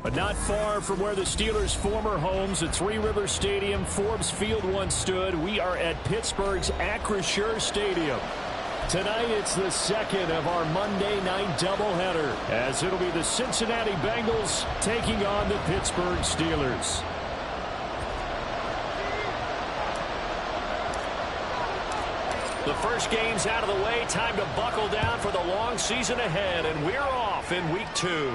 But not far from where the Steelers' former homes at Three Rivers Stadium, Forbes Field once stood, we are at Pittsburgh's Acrisure Stadium. Tonight, it's the second of our Monday night doubleheader, as it'll be the Cincinnati Bengals taking on the Pittsburgh Steelers. The first game's out of the way. Time to buckle down for the long season ahead, and we're off in Week 2.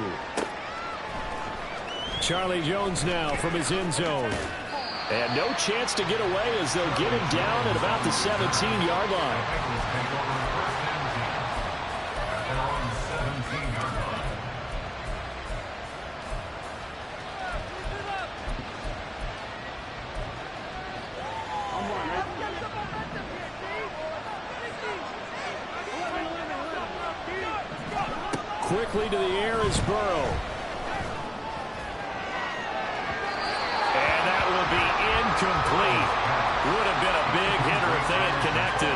Charlie Jones now from his end zone. And no chance to get away as they'll get him down at about the 17-yard line. Quickly to the air is Burrow. And that will be incomplete. Would have been a big hitter if they had connected.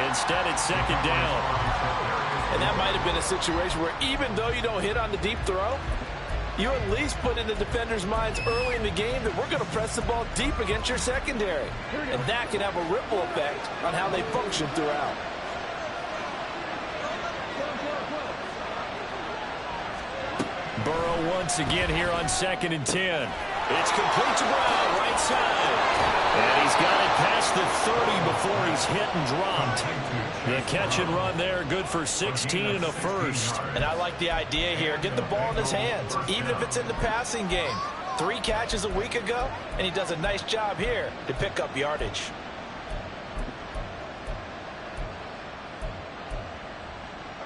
Instead, it's second down. And that might have been a situation where even though you don't hit on the deep throw, you at least put in the defenders' minds early in the game that we're going to press the ball deep against your secondary. And that can have a ripple effect on how they function throughout. Burrow once again here on 2nd and 10. It's complete to Brown, right side. And he's got it past the 30 before he's hit and dropped. The catch and run there, good for 16 and a first. And I like the idea here. Get the ball in his hands, even if it's in the passing game. 3 catches a week ago, and he does a nice job here to pick up yardage.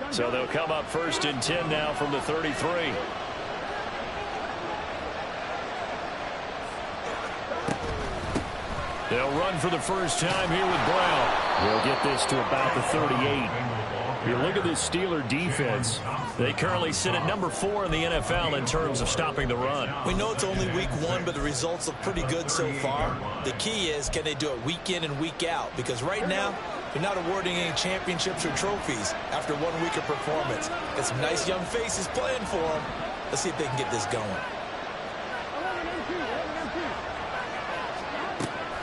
So they'll come up 1st and 10 now from the 33. They'll run for the first time here with Brown. He'll get this to about the 38. You look at this Steeler defense. They currently sit at number 4 in the NFL in terms of stopping the run. We know it's only week 1, but the results look pretty good so far. The key is, can they do it week in and week out? Because right now, they're not awarding any championships or trophies after 1 week of performance. Got some nice young faces playing for them. Let's see if they can get this going.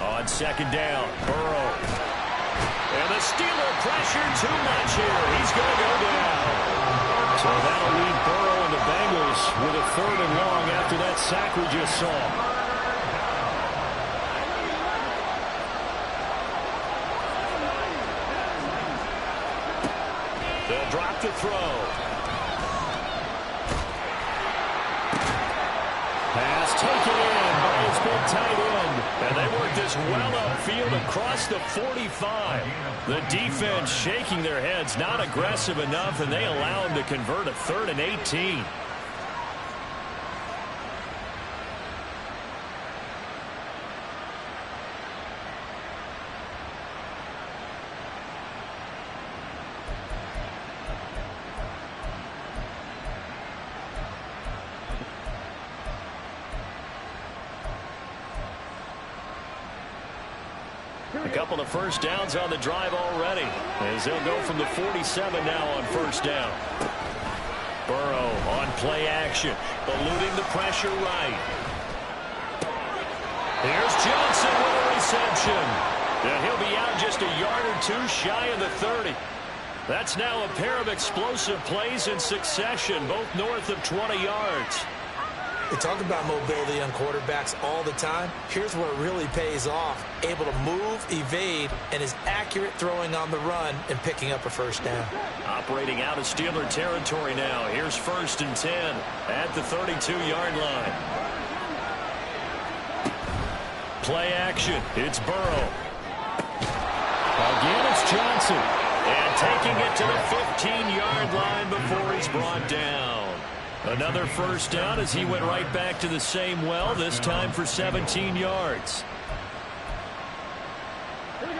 On 2nd down, Burrow. And the Steeler pressure too much here. He's going to go down. So that'll leave Burrow and the Bengals with a 3rd and long after that sack we just saw. They'll drop to throw. Pass taken in by his big tight end. And they work this well upfield across the 45. The defense shaking their heads, not aggressive enough, and they allow him to convert a 3rd and 18. A couple of first downs on the drive already, as they'll go from the 47 now on 1st down. Burrow on play action, eluding the pressure right. Here's Johnson with a reception. And he'll be out just a yard or 2 shy of the 30. That's now a pair of explosive plays in succession, both north of 20 yards. We talk about mobility on quarterbacks all the time. Here's where it really pays off. Able to move, evade, and is accurate throwing on the run and picking up a first down. Operating out of Steeler territory now. Here's 1st and 10 at the 32-yard line. Play action. It's Burrow. Again, it's Johnson. And taking it to the 15-yard line before he's brought down. Another first down as he went right back to the same well, this time for 17 yards.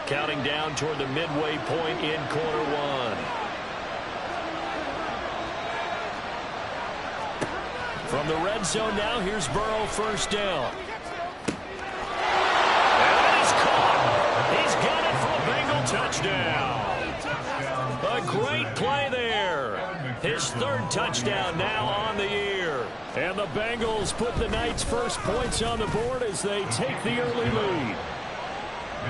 Counting down toward the midway point in quarter 1. From the red zone now, here's Burrow, 1st down. And he's caught. He's got it for a Bengal touchdown. A great play there. His 3rd touchdown now on the year. And the Bengals put the Knights' first points on the board as they take the early lead.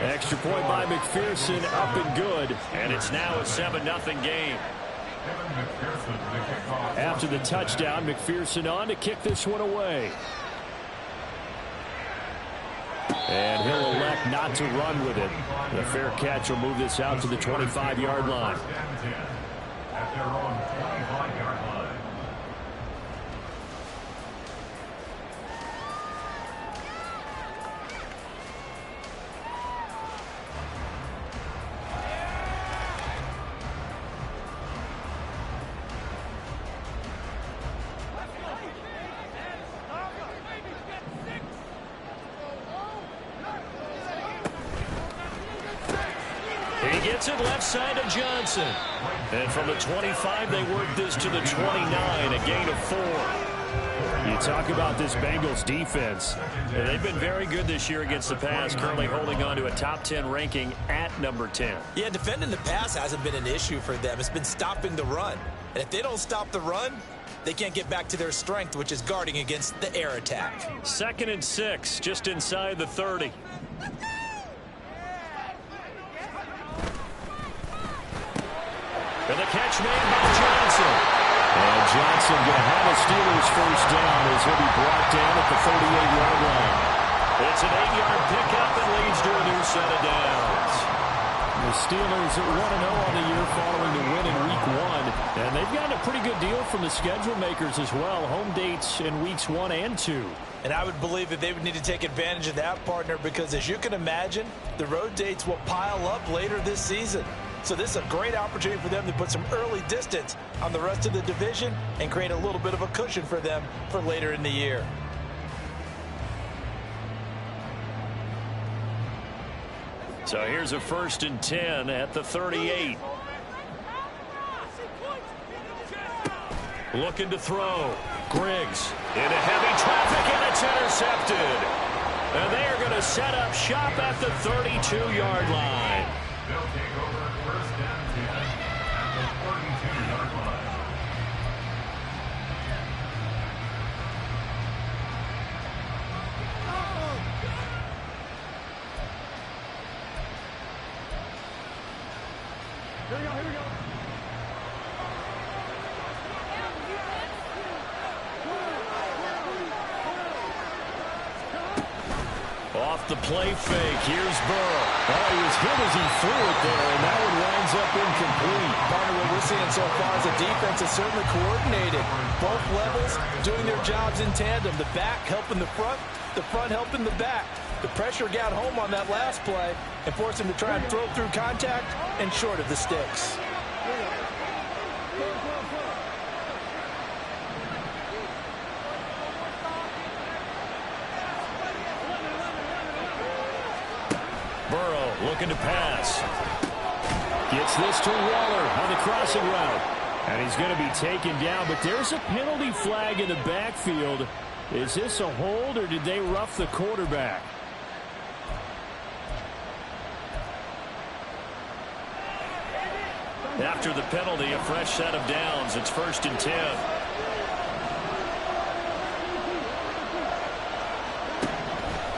Extra point by McPherson, up and good. And it's now a 7-0 game. After the touchdown, McPherson on to kick this one away. And he'll elect not to run with it. The fair catch will move this out to the 25-yard line. At their own 25-yard line. He gets it left side of Johnson. And from the 25, they work this to the 29, a gain of 4. You talk about this Bengals defense. They've been very good this year against the pass, currently holding on to a top 10 ranking at number 10. Yeah, defending the pass hasn't been an issue for them. It's been stopping the run. And if they don't stop the run, they can't get back to their strength, which is guarding against the air attack. 2nd and 6, just inside the 30. And the catch made by Johnson. And Johnson going to have a Steelers first down as he'll be brought down at the 38-yard line. It's an 8-yard pickup and leads to a new set of downs. The Steelers at 1-0 on the year following the win in Week 1. And they've gotten a pretty good deal from the schedule makers as well. Home dates in Weeks 1 and 2. And I would believe that they would need to take advantage of that, partner, because as you can imagine, the road dates will pile up later this season. So this is a great opportunity for them to put some early distance on the rest of the division and create a little bit of a cushion for them for later in the year. So here's a 1st and 10 at the 38. Looking to throw. Griggs into heavy traffic, and it's intercepted. And they are going to set up shop at the 32-yard line. They'll take over 1st and 10 at the 32-yard line. Here we go. Off the play fake, here's Burrow. Oh, he was hit as he threw it there, and that one winds up incomplete. Part of what we're seeing so far is the defense is certainly coordinated. Both levels doing their jobs in tandem. The back helping the front helping the back. The pressure got home on that last play and forced him to try and throw through contact and short of the sticks. Burrow looking to pass. Gets this to Waller on the crossing route. And he's going to be taken down, but there's a penalty flag in the backfield. Is this a hold, or did they rough the quarterback? After the penalty, a fresh set of downs. It's 1st and 10.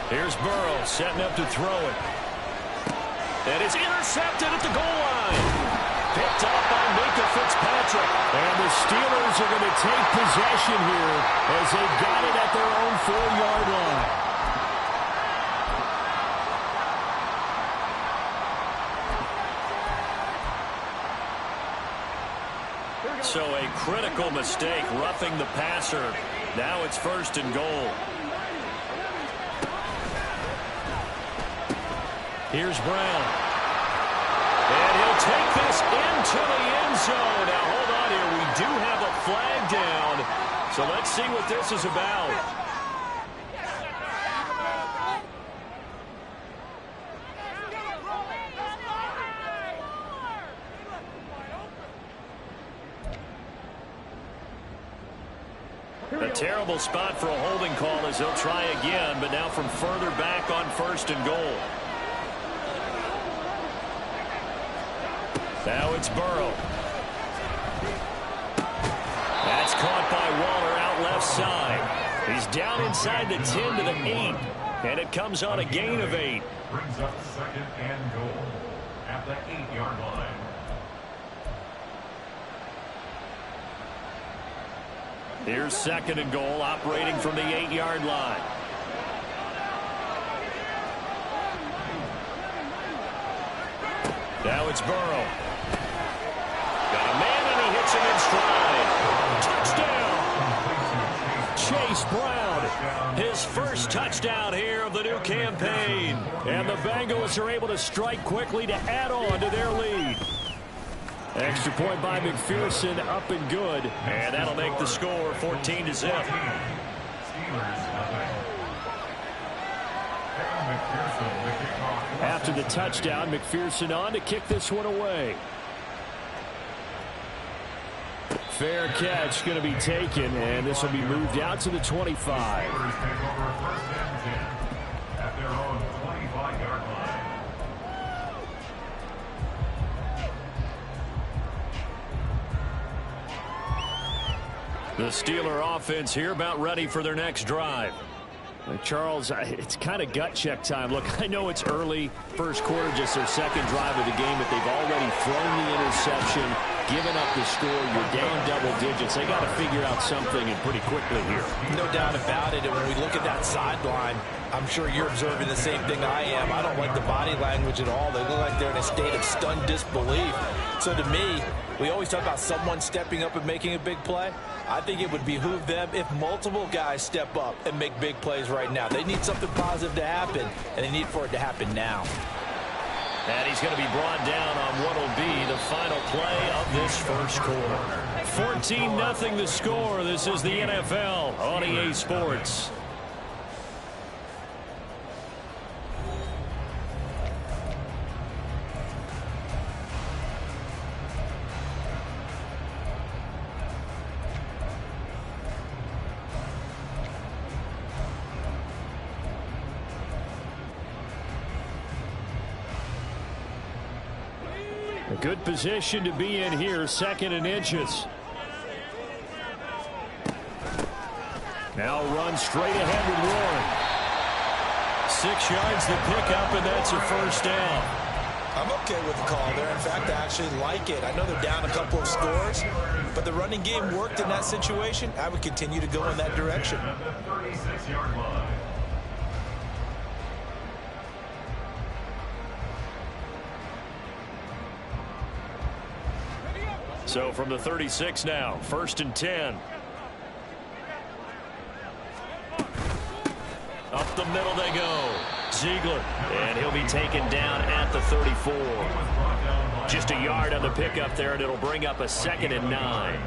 Here's Burrow setting up to throw it. And it's intercepted at the goal line. Picked up by Minka Fitzpatrick. And the Steelers are going to take possession here as they got it at their own 4-yard line. So a critical mistake, roughing the passer. Now it's 1st and goal. Here's Brown. And he'll take this into the end zone. Now, hold on here. We do have a flag down. So let's see what this is about. A terrible spot for a holding call as they'll try again, but now from further back on 1st and goal. Now it's Burrow. That's caught by Waller out left side. He's down inside the 10 to the 8, and it comes on a gain of 8. Brings up 2nd and goal at the 8-yard line. Here's 2nd and goal, operating from the 8-yard line. Now it's Burrow. Got a man, and he hits him in stride. Touchdown! Chase Brown, his first touchdown here of the new campaign. And the Bengals are able to strike quickly to add on to their lead. Extra point by McPherson, up and good. And that'll make the score 14-0. After the touchdown, McPherson on to kick this one away. Fair catch going to be taken, and this will be moved out to the 25. At their own 25-yard line. The Steeler offense here about ready for their next drive. Charles, it's kind of gut check time. Look, I know it's early, first quarter, just their second drive of the game, but they've already thrown the interception, given up the score. You're down double digits. They got to figure out something, and pretty quickly here. No doubt about it. And when we look at that sideline, I'm sure you're observing the same thing I am. I don't like the body language at all. They look like they're in a state of stunned disbelief. So to me, we always talk about someone stepping up and making a big play. I think it would behoove them if multiple guys step up and make big plays right now. They need something positive to happen, and they need for it to happen now. And he's going to be brought down on what will be the final play of this first quarter. 14-0 the score. This is the NFL on EA Sports. A good position to be in here, 2nd and inches. Now run straight ahead with Warren. 6 yards the pickup, and that's a first down. I'm okay with the call there. In fact, I actually like it. I know they're down a couple of scores, but the running game worked in that situation. I would continue to go in that direction. At the 36-yard line. So from the 36 now, 1st and 10. Up the middle they go. Ziegler, and he'll be taken down at the 34. Just a yard on the pickup there, and it'll bring up a 2nd and 9.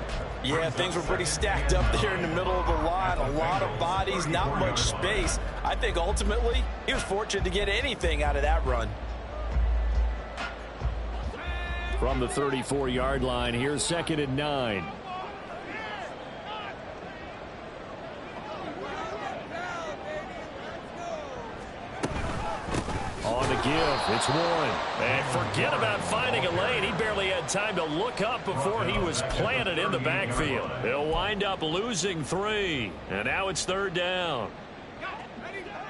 Yeah, things were pretty stacked up there in the middle of the line. A lot of bodies, not much space. I think ultimately he was fortunate to get anything out of that run. From the 34-yard line, here's 2nd and 9. On the give, it's Warren. And forget about finding a lane. He barely had time to look up before he was planted in the backfield. They'll wind up losing 3. And now it's 3rd down.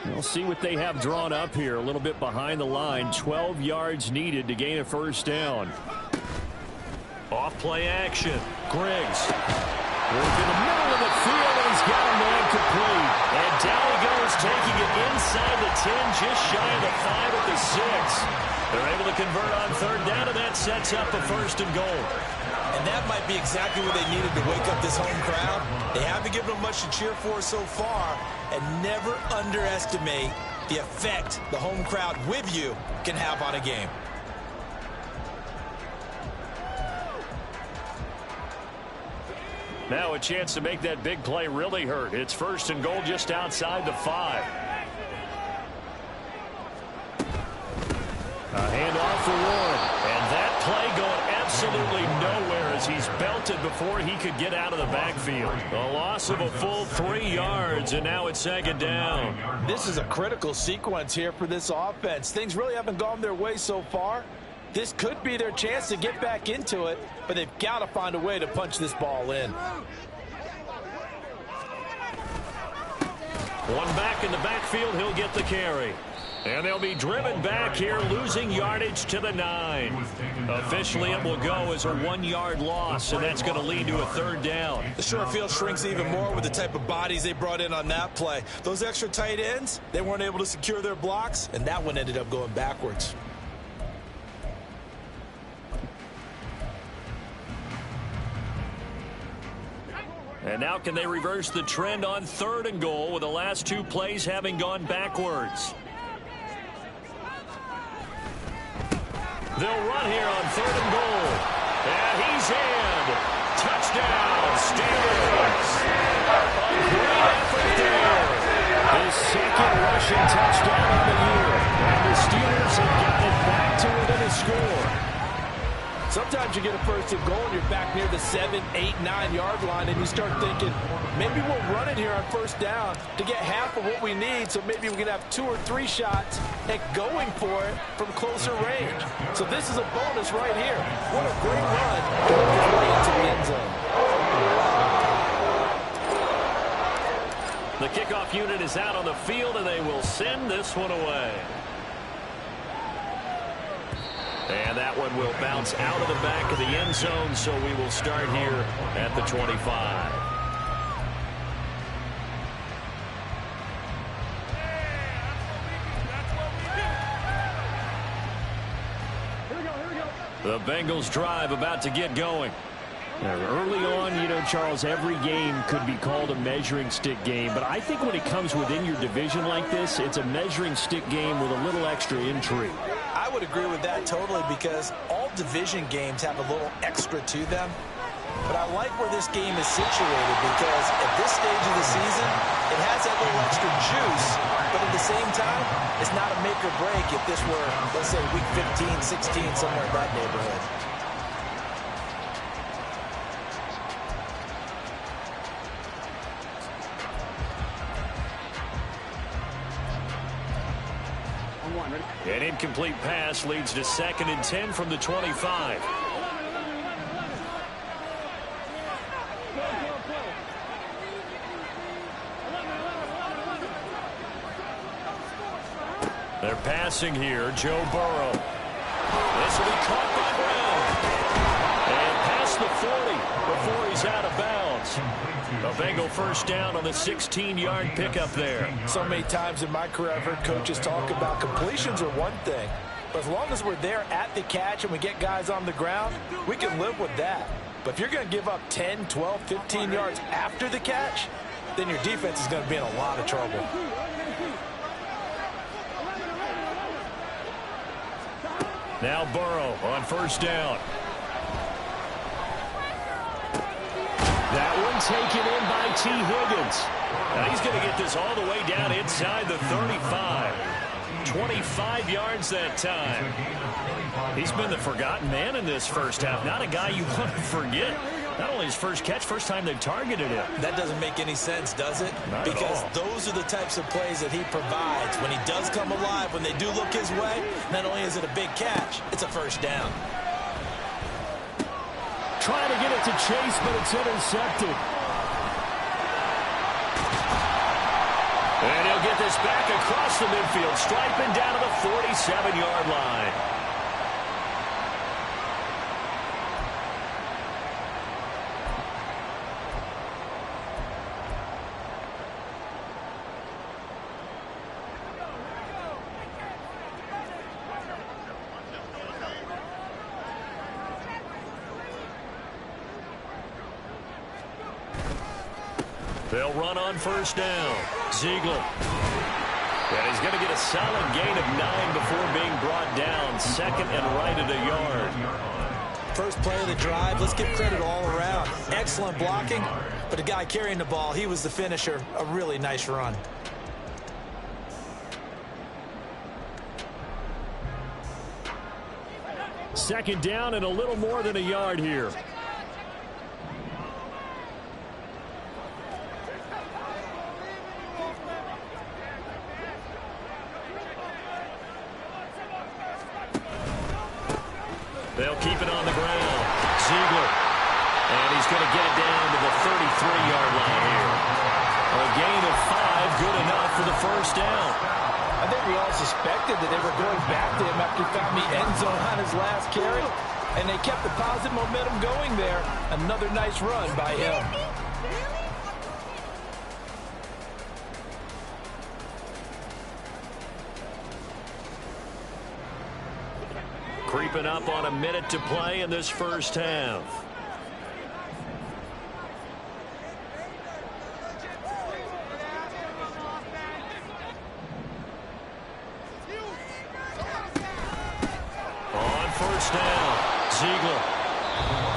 We'll see what they have drawn up here. A little bit behind the line. 12 yards needed to gain a first down. Off play action. Griggs. Work in the middle of the field, and he's got a man complete. And down he goes, taking it inside the 10, just shy of the 5 at the 6. They're able to convert on 3rd down, and that sets up a 1st and goal. And that might be exactly what they needed to wake up this home crowd. They haven't given them much to cheer for so far, and never underestimate the effect the home crowd with you can have on a game. Now a chance to make that big play really hurt. It's 1st and goal just outside the 5. A handoff for Warren. And that play going absolutely nowhere as he's belted before he could get out of the backfield. A loss of a full 3 yards, and now it's 2nd down. This is a critical sequence here for this offense. Things really haven't gone their way so far. This could be their chance to get back into it, but they've got to find a way to punch this ball in. One back in the backfield, he'll get the carry. And they'll be driven back here, losing yardage to the 9. Officially, it will go as a 1-yard loss, and that's going to lead to a 3rd down. The short field shrinks even more with the type of bodies they brought in on that play. Those extra tight ends, they weren't able to secure their blocks, and that one ended up going backwards. And now can they reverse the trend on 3rd and goal with the last 2 plays having gone backwards? They'll run here on 3rd and goal. And he's in. Touchdown, Steelers. A great effort there. His 2nd rushing touchdown of the year. And the Steelers have got it back to within a score. Sometimes you get a 1st and goal and you're back near the 7, 8, 9-yard line, and you start thinking, maybe we'll run it here on 1st down to get half of what we need, so maybe we can have 2 or 3 shots at going for it from closer range. So this is a bonus right here. What a great run to work his way into the end zone. The kickoff unit is out on the field, and they will send this one away. And that one will bounce out of the back of the end zone, so we will start here at the 25. The Bengals drive about to get going. Now, early on, you know, Charles, every game could be called a measuring stick game. But I think when it comes within your division like this, it's a measuring stick game with a little extra intrigue. I would agree with that totally, because all division games have a little extra to them. But I like where this game is situated, because at this stage of the season, it has that little extra juice. But at the same time, it's not a make or break if this were, let's say, week 15, 16, somewhere in that neighborhood. An incomplete pass leads to 2nd and 10 from the 25. They're passing here. Joe Burrow. This will be caught by Brown. And past the 40 before he's out of bounds. A Bengal 1st down on the 16-yard pickup there. So many times in my career I've heard coaches talk about completions are one thing. But as long as we're there at the catch and we get guys on the ground, we can live with that. But if you're going to give up 10, 12, 15 yards after the catch, then your defense is going to be in a lot of trouble. Now Burrow on 1st down. That one taken in by T. Higgins. Now he's going to get this all the way down inside the 35. 25 yards that time. He's been the forgotten man in this 1st half. Not a guy you want to forget. Not only his first catch, first time they've targeted him. That doesn't make any sense, does it? Not because at all. Those are the types of plays that he provides. When he does come alive, when they do look his way, not only is it a big catch, it's a 1st down. Trying to get it to Chase, but it's intercepted. And he'll get this back across the midfield, striping down to the 47-yard line. They'll run on 1st down. Ziegler. And he's going to get a solid gain of 9 before being brought down. 2nd and right at a yard. First play of the drive. Let's give credit all around. Excellent blocking. But the guy carrying the ball, he was the finisher. A really nice run. Second down and a little more than a yard here. They'll keep it on the ground. Ziegler. And he's going to get it down to the 33-yard line here. A gain of 5, good enough first down. I think we all suspected that they were going back to him after he found the end zone on his last carry, and they kept the positive momentum going there. Another nice run by him. Creeping up on a minute to play in this first half. On first down, Ziegler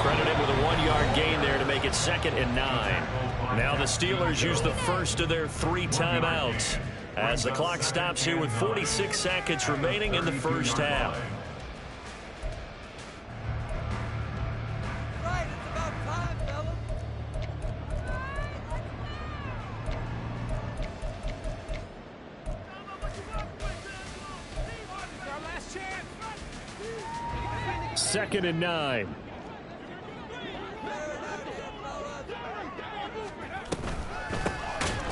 credited with a 1-yard gain there to make it 2nd and 9. Now the Steelers use the first of their 3 timeouts as the clock stops here with 46 seconds remaining in the first half. Second and 9.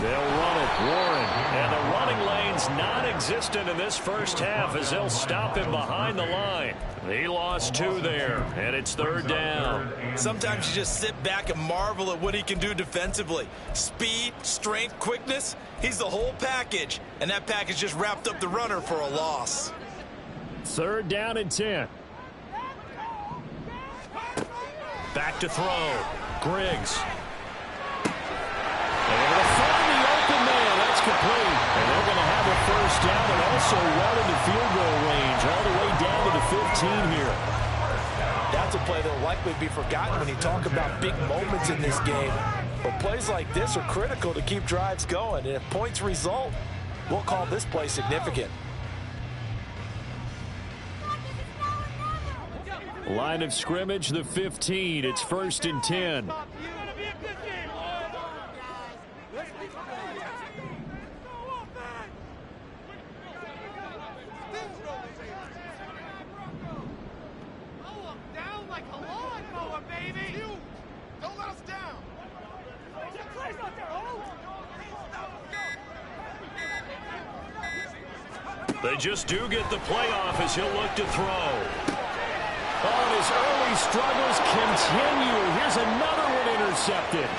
They'll run it, Warren. And the running lane's non-existent in this first half as they'll stop him behind the line. He lost 2 there, and it's 3rd down. Sometimes you just sit back and marvel at what he can do defensively. Speed, strength, quickness, he's the whole package. And that package just wrapped up the runner for a loss. 3rd down and 10. Back to throw. Griggs. Able to find the open man. That's complete. And they're going to have a first down and also well into field goal range all the way down to the 15 here. That's a play that will likely be forgotten when you talk about big moments in this game. But plays like this are critical to keep drives going. And if points result, we'll call this play significant. Line of scrimmage, the 15. It's 1st and 10. They just do get the playoff as he'll look to throw. Oh, and his early struggles continue. Here's another one intercepted.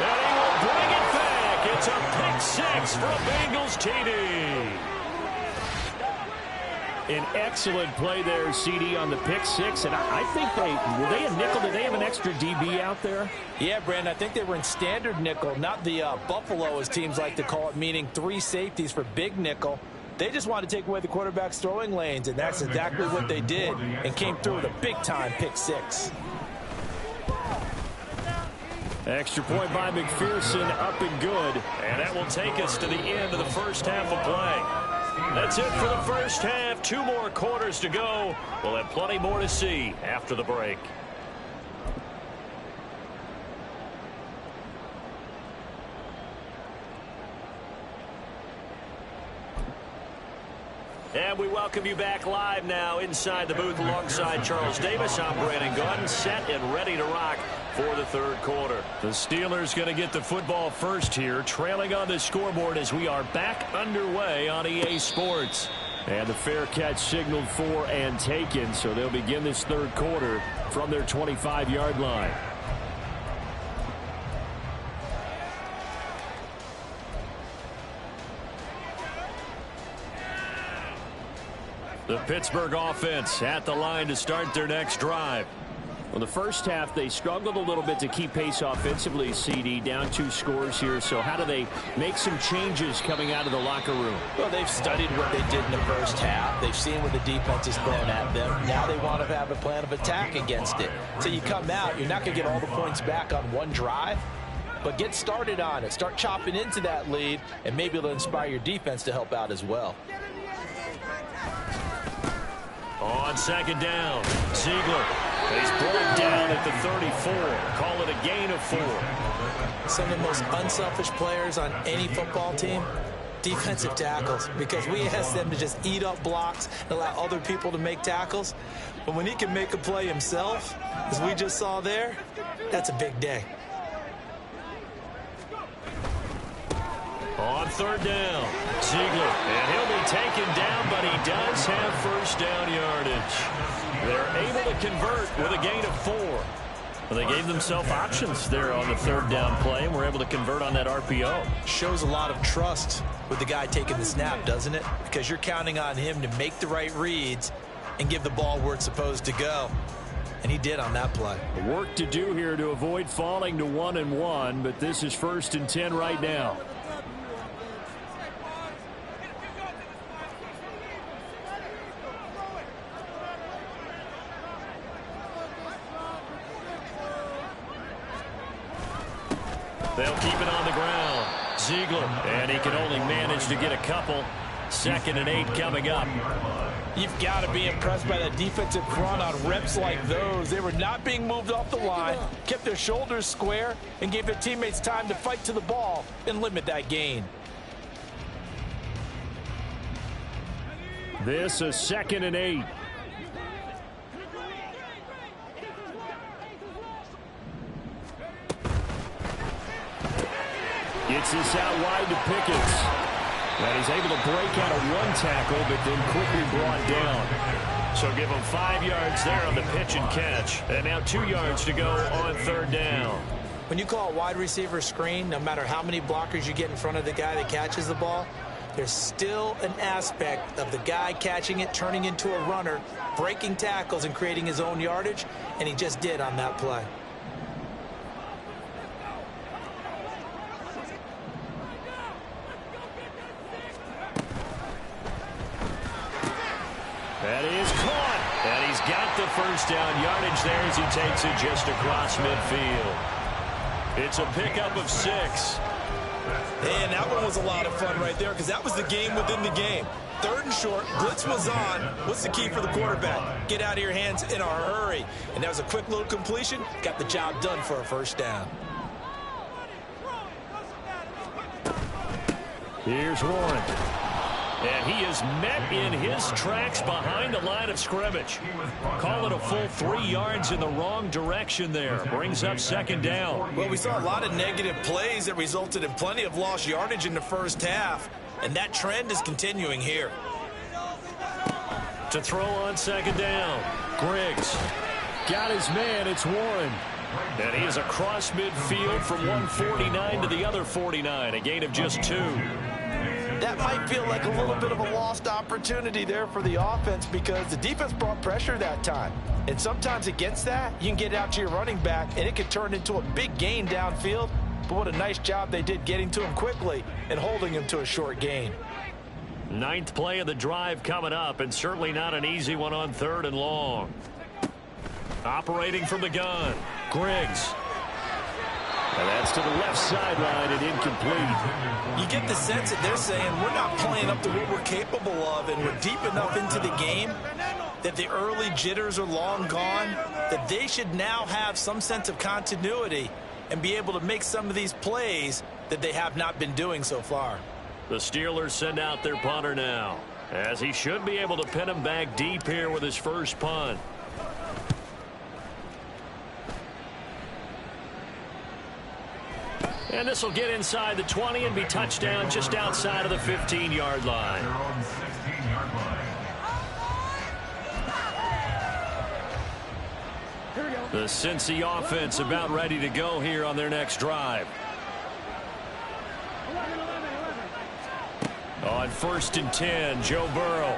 And he will bring it back. It's a pick 6 for a Bengals TD. An excellent play there, CD, on the pick 6. And I think were they a nickel? Did they have an extra DB out there? Yeah, Brandon, I think they were in standard nickel, not the Buffalo, as teams like to call it, meaning 3 safeties for big nickel. They just wanted to take away the quarterback's throwing lanes, and that's exactly what they did, and came through with a big-time pick 6. Extra point by McPherson, up and good. And that will take us to the end of the first half of play. That's it for the first half. 2 more quarters to go. We'll have plenty more to see after the break. And we welcome you back live now inside the booth alongside Charles Davis. I'm Brandon Gaudin, set and ready to rock for the 3rd quarter. The Steelers going to get the football first here, trailing on the scoreboard as we are back underway on EA Sports. And the fair catch signaled for and taken, so they'll begin this 3rd quarter from their 25-yard line. The Pittsburgh offense at the line to start their next drive. Well, the first half, they struggled a little bit to keep pace offensively, CD, down 2 scores here. So how do they make some changes coming out of the locker room? Well, they've studied what they did in the first half. They've seen what the defense is throwing at them. Now they want to have a plan of attack against it. So you come out, you're not going to get all the points back on one drive, but get started on it. Start chopping into that lead, and maybe it'll inspire your defense to help out as well. On 2nd down, Ziegler. He's brought down at the 34. Call it a gain of 4. Some of the most unselfish players on any football team, defensive tackles, because we ask them to just eat up blocks and allow other people to make tackles. But when he can make a play himself, as we just saw there, that's a big day. On third down, Ziegler, and he'll be taken down, but he does have first down yardage. They're able to convert with a gain of 4. Well, they gave themselves options there on the third down play, and were able to convert on that RPO. Shows a lot of trust with the guy taking the snap, doesn't it? Because you're counting on him to make the right reads and give the ball where it's supposed to go. And he did on that play. Work to do here to avoid falling to 1-1, but this is 1st and 10 right now. They'll keep it on the ground. Ziegler, and he can only manage to get a couple. 2nd and 8 coming up. You've got to be impressed by the defensive front on reps like those. They were not being moved off the line, kept their shoulders square, and gave their teammates time to fight to the ball and limit that gain. This is 2nd and 8. Gets this out wide to Pickens. And he's able to break out of 1 tackle, but then quickly brought down. So give him 5 yards there on the pitch and catch. And now 2 yards to go on third down. When you call a wide receiver screen, no matter how many blockers you get in front of the guy that catches the ball, there's still an aspect of the guy catching it, turning into a runner, breaking tackles and creating his own yardage, and he just did on that play. That is caught. And he's got the first down yardage there as he takes it just across midfield. It's a pickup of 6. And that one was a lot of fun right there because that was the game within the game. 3rd and short, blitz was on. What's the key for the quarterback? Get out of your hands in a hurry. And that was a quick little completion. Got the job done for a first down. Here's Warren. And he is met in his tracks behind the line of scrimmage. Call it a full 3 yards in the wrong direction there. Brings up 2nd down. Well, we saw a lot of negative plays that resulted in plenty of lost yardage in the first half. And that trend is continuing here. To throw on 2nd down. Griggs. Got his man. It's Warren. And he is across midfield from 149 to the other 49. A gain of just 2. That might feel like a little bit of a lost opportunity there for the offense because the defense brought pressure that time. And sometimes against that, you can get it out to your running back, and it could turn into a big gain downfield. But what a nice job they did getting to him quickly and holding him to a short gain. 9th play of the drive coming up, and certainly not an easy one on 3rd and long. Operating from the gun, Griggs. And that's to the left sideline and incomplete. You get the sense that they're saying we're not playing up to what we're capable of, and we're deep enough into the game that the early jitters are long gone, that they should now have some sense of continuity and be able to make some of these plays that they have not been doing so far. The Steelers send out their punter now, as he should be able to pin him back deep here with his first punt. And this will get inside the 20 and be touchdown just outside of the 15-yard line. The Cincy offense about ready to go here on their next drive. On 1st and 10, Joe Burrow.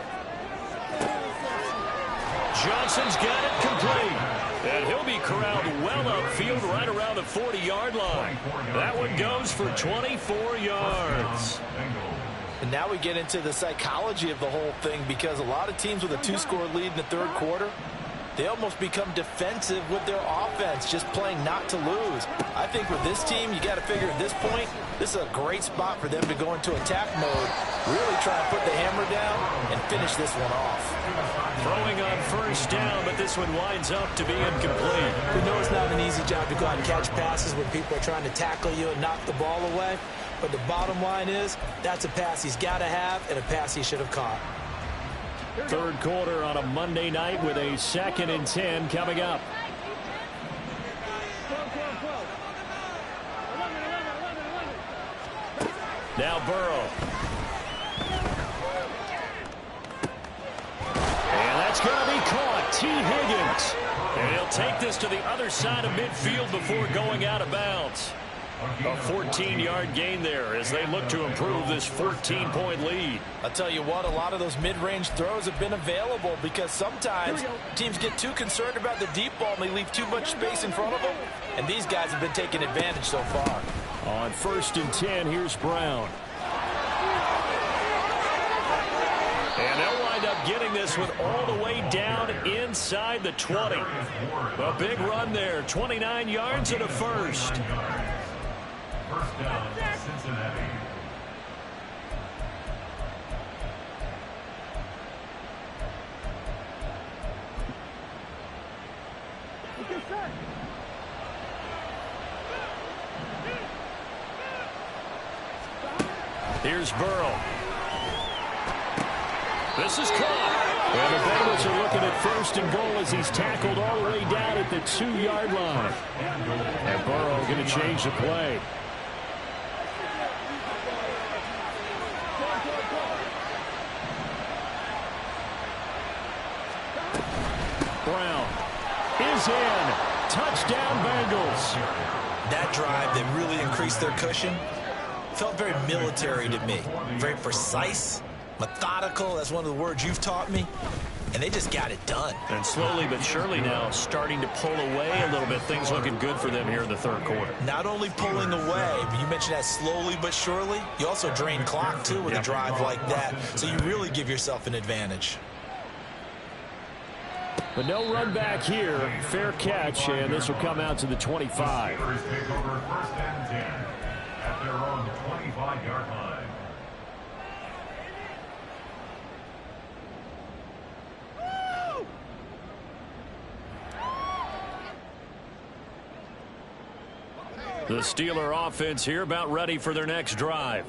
Johnson's got it complete. And he'll be corralled well upfield right around the 40-yard line. That one goes for 24 yards. And now we get into the psychology of the whole thing because a lot of teams with a 2-score lead in the 3rd quarter, they almost become defensive with their offense, just playing not to lose. I think with this team, you got to figure at this point, this is a great spot for them to go into attack mode, really try and put the hammer down and finish this one off. Throwing on 1st down, but this one winds up to be incomplete. We know it's not an easy job to go out and catch passes when people are trying to tackle you and knock the ball away. But the bottom line is, that's a pass he's got to have and a pass he should have caught. Third quarter on a Monday night with a 2nd and 10 coming up. Now Burrow. And that's going to be caught. T. Higgins. And he'll take this to the other side of midfield before going out of bounds. A 14-yard gain there as they look to improve this 14-point lead. I'll tell you what, a lot of those mid-range throws have been available because sometimes teams get too concerned about the deep ball and they leave too much space in front of them. And these guys have been taking advantage so far. On 1st and 10, here's Brown. And they'll wind up getting this with all the way down inside the 20. A big run there, 29 yards and a first. First down, Cincinnati. Here's Burrow. This is caught. And the Bengals are looking at 1st and goal as he's tackled all the way down at the 2-yard line. And Burrow going to change the play. Brown is in. Touchdown, Bengals. That drive, they really increased their cushion. Felt very military to me. Very precise, methodical. That's one of the words you've taught me. And they just got it done. And slowly but surely now starting to pull away a little bit. Things looking good for them here in the 3rd quarter. Not only pulling away, but you mentioned that slowly but surely. You also drain clock, too, with a drive like that. So you really give yourself an advantage. But no run back here. Fair catch, and this will come out to the 25. The Steelers take over 1st and 10 at their own 25-yard line. The Steeler offense here about ready for their next drive.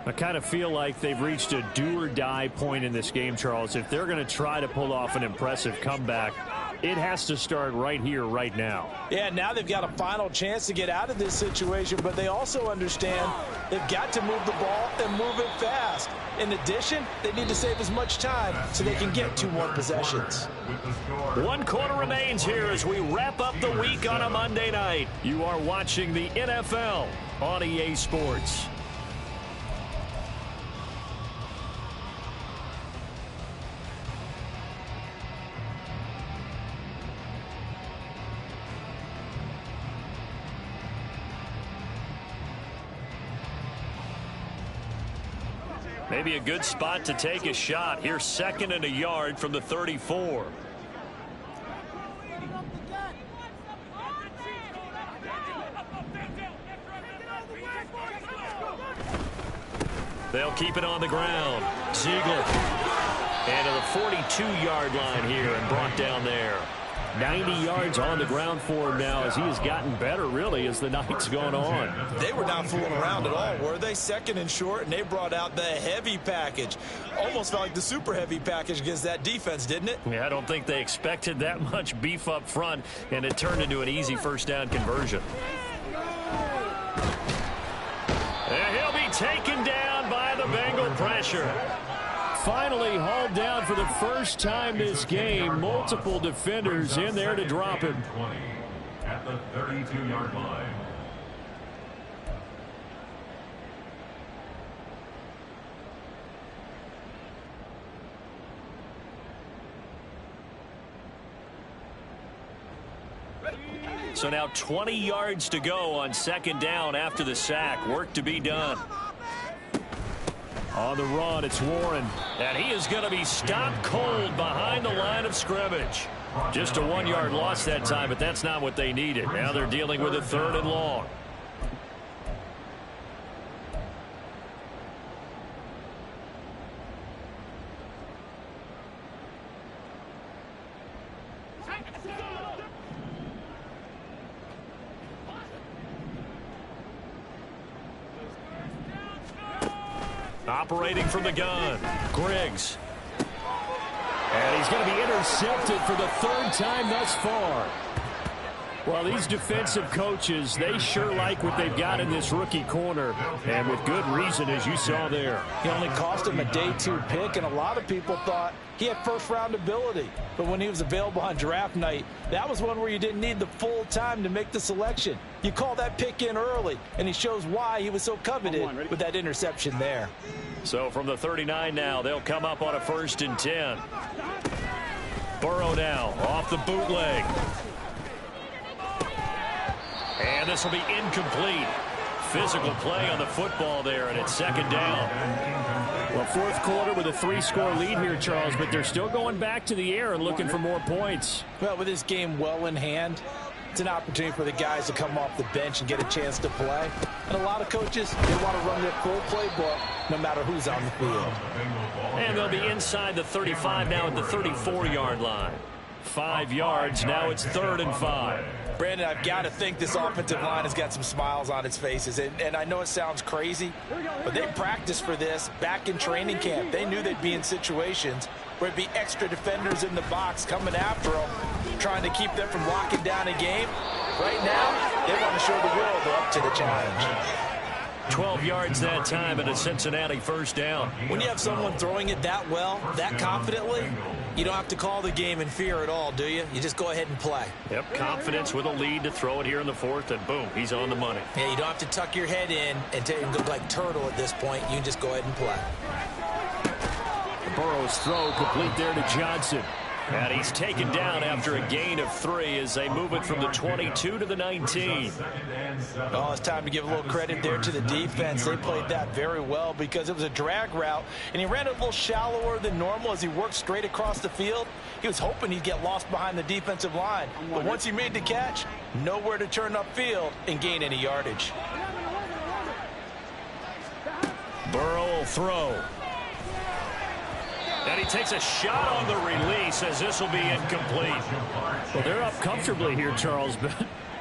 I kind of feel like they've reached a do-or-die point in this game, Charles. If they're going to try to pull off an impressive comeback, it has to start right here, right now. Yeah, now they've got a final chance to get out of this situation, but they also understand they've got to move the ball and move it fast. In addition, they need to save as much time so they can get 2 more possessions. 1 quarter remains here as we wrap up the week on a Monday night. You are watching the NFL on EA Sports. Maybe a good spot to take a shot. Here's 2nd and a yard from the 34. They'll keep it on the ground. Ziegler. And to the 42-yard line here and brought down there. 90 yards on the ground for him now as he has gotten better, really, as the night's going on. They were not fooling around at all, were they? 2nd and short, and they brought out the heavy package. Almost felt like the super heavy package against that defense, didn't it? Yeah, I don't think they expected that much beef up front, and it turned into an easy 1st down conversion. And he'll be taken down by the Bengal pressure. Finally hauled down for the first time this game. Multiple defenders in there to drop him. 20 at the 32-yard line. So now 20 yards to go on 2nd down after the sack. Work to be done. On the run, it's Warren. And he is going to be stopped cold behind the line of scrimmage. Just a 1-yard loss that time, but that's not what they needed. Now they're dealing with a 3rd and long. Operating from the gun, Griggs. And he's going to be intercepted for the third time thus far. Well, these defensive coaches, they sure like what they've got in this rookie corner, and with good reason, as you saw there. He only cost him a day 2 pick, and a lot of people thought he had first-round ability. But when he was available on draft night, that was one where you didn't need the full time to make the selection. You call that pick in early, and he shows why he was so coveted with that interception there. So from the 39 now, they'll come up on a 1st and 10. Burrow now off the bootleg. And this will be incomplete. Physical play on the football there, and it's 2nd down. Well, 4th quarter with a 3-score lead here, Charles, but they're still going back to the air and looking for more points. Well, with this game well in hand, it's an opportunity for the guys to come off the bench and get a chance to play. And a lot of coaches, they want to run their full playbook no matter who's on the field. And they'll be inside the 35 now at the 34-yard line. 5 yards, now it's 3rd and 5. Brandon, I've got to think this offensive line has got some smiles on its faces. And I know it sounds crazy, but they practiced for this back in training camp. They knew they'd be in situations where it'd be extra defenders in the box coming after them, trying to keep them from locking down a game. Right now, they want to show the world they're up to the challenge. 12 yards that time and a Cincinnati 1st down. When you have someone throwing it that well, that confidently, you don't have to call the game in fear at all, do you? You just go ahead and play. Yep, confidence with a lead to throw it here in the 4th, and boom, he's on the money. Yeah, you don't have to tuck your head in and look like turtle at this point. You can just go ahead and play. Burrow's throw complete there to Johnson. And he's taken down after a gain of 3 as they move it from the 22 to the 19. Oh, it's time to give a little credit there to the defense. They played that very well because it was a drag route, and he ran it a little shallower than normal as he worked straight across the field. He was hoping he'd get lost behind the defensive line. But once he made the catch, nowhere to turn upfield and gain any yardage. Burrow will throw. And he takes a shot on the release as this will be incomplete. Well, they're up comfortably here, Charles, but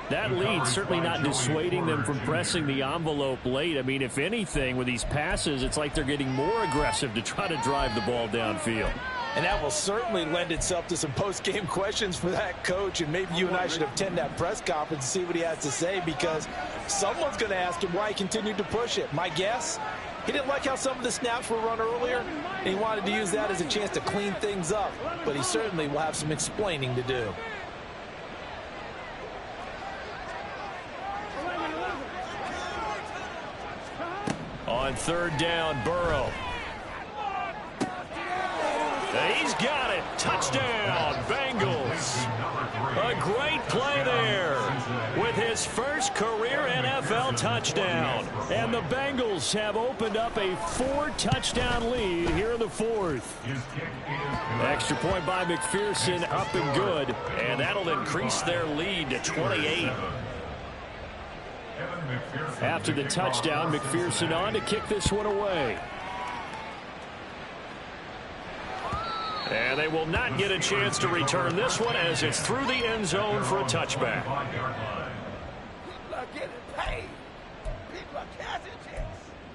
that lead certainly not dissuading them from pressing the envelope late. I mean, if anything, with these passes, it's like they're getting more aggressive to try to drive the ball downfield. And that will certainly lend itself to some post-game questions for that coach, and maybe you and I should attend that press conference and see what he has to say, because someone's going to ask him why he continued to push it. My guess, he didn't like how some of the snaps were run earlier, and he wanted to use that as a chance to clean things up, but he certainly will have some explaining to do. On 3rd down, Burrow. He's got it. Touchdown, Bengals. A great play there with his first career NFL touchdown. And the Bengals have opened up a 4-touchdown lead here in the 4th. Extra point by McPherson, up and good. And that'll increase their lead to 28. After the touchdown, McPherson on to kick this one away. And they will not get a chance to return this one as it's through the end zone for a touchback. People are getting paid. People are cashing checks.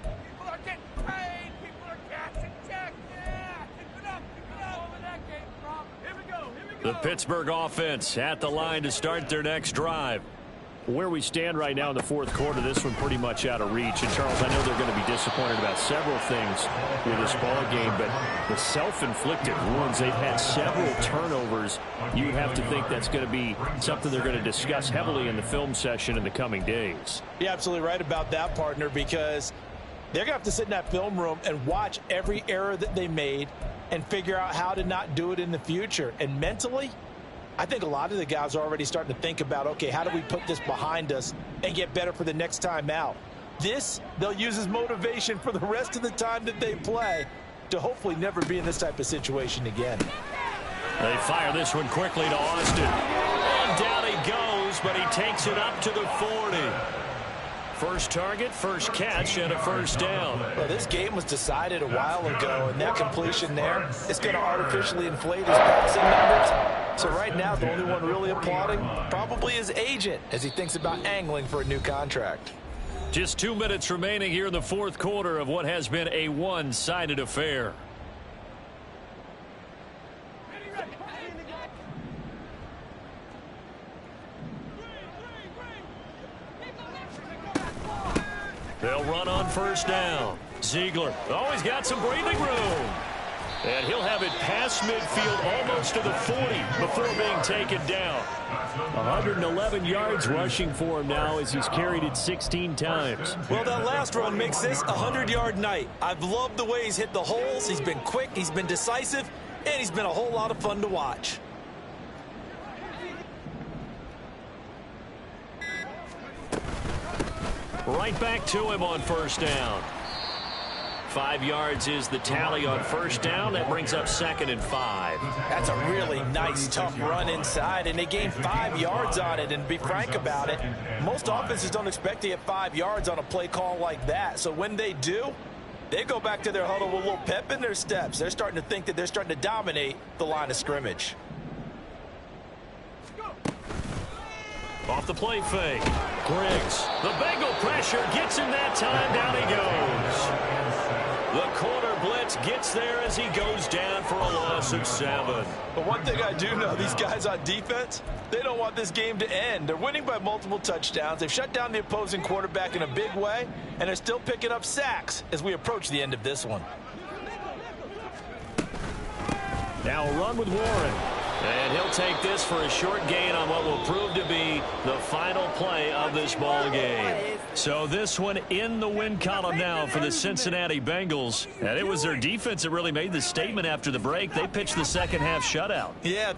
People are getting paid. People are cashing checks. Yeah. Keep it up. Keep it up. Over that game, Rob. Here we go. Here we go. The Pittsburgh offense at the line to start their next drive. Where we stand right now in the 4th quarter, this one pretty much out of reach. And, Charles, I know they're going to be disappointed about several things with this ball game, but the self-inflicted wounds, they've had several turnovers. You have to think that's going to be something they're going to discuss heavily in the film session in the coming days. You're absolutely right about that, partner, because they're going to have to sit in that film room and watch every error that they made and figure out how to not do it in the future. And mentally, I think a lot of the guys are already starting to think about, okay, how do we put this behind us and get better for the next time out? This, they'll use as motivation for the rest of the time that they play to hopefully never be in this type of situation again. They fire this one quickly to Austin. And down he goes, but he takes it up to the 40. First target, first catch, and a 1st down. Well, this game was decided a while ago, and that completion there is going to artificially inflate his passing numbers. So right now, the only one really applauding probably his agent as he thinks about angling for a new contract. Just 2 minutes remaining here in the 4th quarter of what has been a one-sided affair. They'll run on first down. Ziegler, he's got some breathing room. And he'll have it past midfield almost to the 40 before being taken down. 111 yards rushing for him now as he's carried it 16 times. Well, that last run makes this a 100-yard night. I've loved the way he's hit the holes. He's been quick, he's been decisive, and he's been a whole lot of fun to watch. Right back to him on first down. 5 yards is the tally on first down. That brings up 2nd and 5. That's a really nice, tough run inside, and they gained 5 yards on it. And to be frank about it, most offenses don't expect to get 5 yards on a play call like that. So when they do, they go back to their huddle with a little pep in their steps. They're starting to think that they're starting to dominate the line of scrimmage. Off the play fake. Griggs. The Bengal pressure gets him that time. Down he goes. The corner blitz gets there as he goes down for a loss of 7. But one thing I do know, these guys on defense, they don't want this game to end. They're winning by multiple touchdowns. They've shut down the opposing quarterback in a big way, and they're still picking up sacks as we approach the end of this one. Now a run with Warren. And he'll take this for a short gain on what will prove to be the final play of this ball game. So this one in the win column now for the Cincinnati Bengals. And it was their defense that really made the statement after the break. They pitched the second half shutout. Yeah.